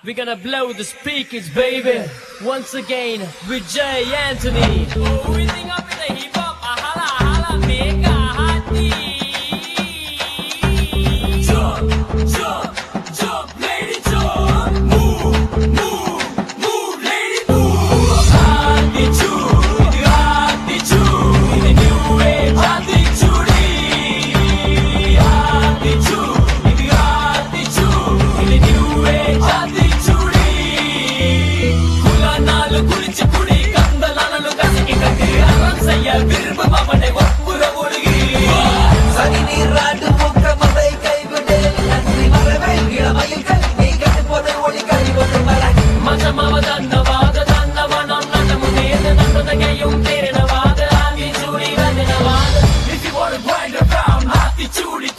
We're gonna blow the speakers, baby. Once again with Jay Anthony. Oh, we sing up in the hip hop. Ahala, ahala, mega hati. Jump, jump, jump, lady, jump. Move, move, move, lady, move. Attitude, attitude. In the new age, attitude. Attitude, in the attitude. In the new age, attitude.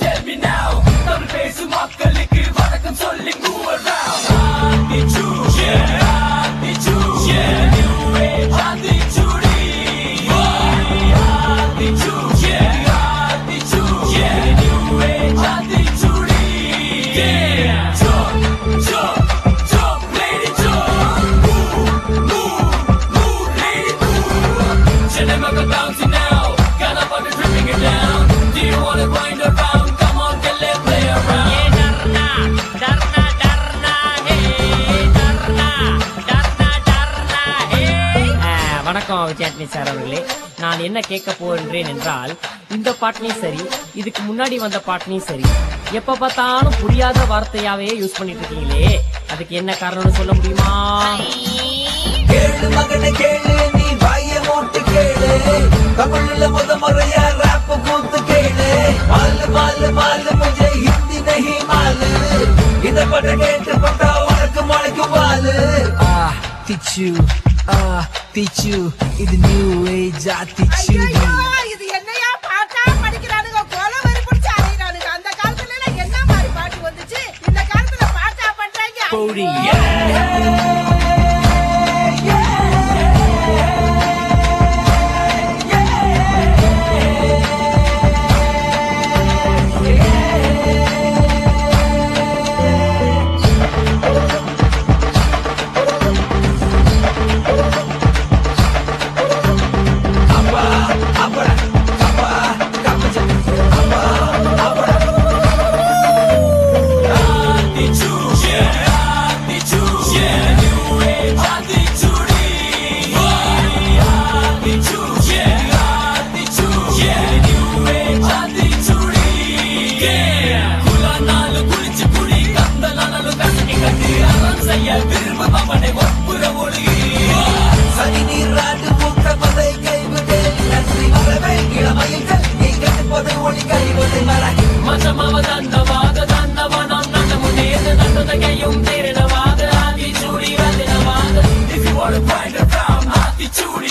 Tell me now, come face மக்களுக்கு வணக்கம் சொல்லி move around. Attitude, yeah, attitude, yeah, new age attitude. Attitude, yeah, attitude, yeah, new age attitude. Yeah, jump, jump, jump, lady, jump. Move, move, move, lady, move. Cinema bouncing now, got up on the dripping it down. Do you wanna wind around? Come on, get let play around. Yeah, darna, darna, darna, hey, darna, darna, darna, hey. வணக்கம் விஜயாத்மி sir அவர்களே. நான் என்ன கேட்க போகின்றேன் என்றால், இந்த பாட்டையும் சரி, இதுக்கு முன்னாடி வந்த பாட்டையும் சரி, எப்ப பார்த்தாலும் புரியாத வார்த்தையாவே யூஸ் பண்ணிட்டு இருக்கீங்களே, அதுக்கு என்ன காரணம்னு சொல்ல முடியுமா? கேளு மகனே கேளு, நீ வாயை மூட்டு கேளு, தமிழ்ல முறையா ராப் கூத்து கேளு. மாலு மாலு மாலு முझे हिंदी नहीं मालू, இத பட கேட்டு பட்டா உனக்கு முளைக்கும் வாலு. திச்சு இது நியூ ஏஜ் attitude. இது என்னையா பாட்டா படிக்கிறானுங்க, கொலை வெறி பிடிச்சு அலையறானுங்க. அந்த காலத்துல எல்லாம் என்ன மாதிரி பாட்டு வந்துச்சு, இந்த காலத்துல பாட்டா பண்றாங்க. போடி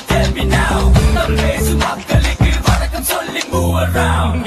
tell me now, come face மக்களுக்கு வணக்கம் சொல்லி move around.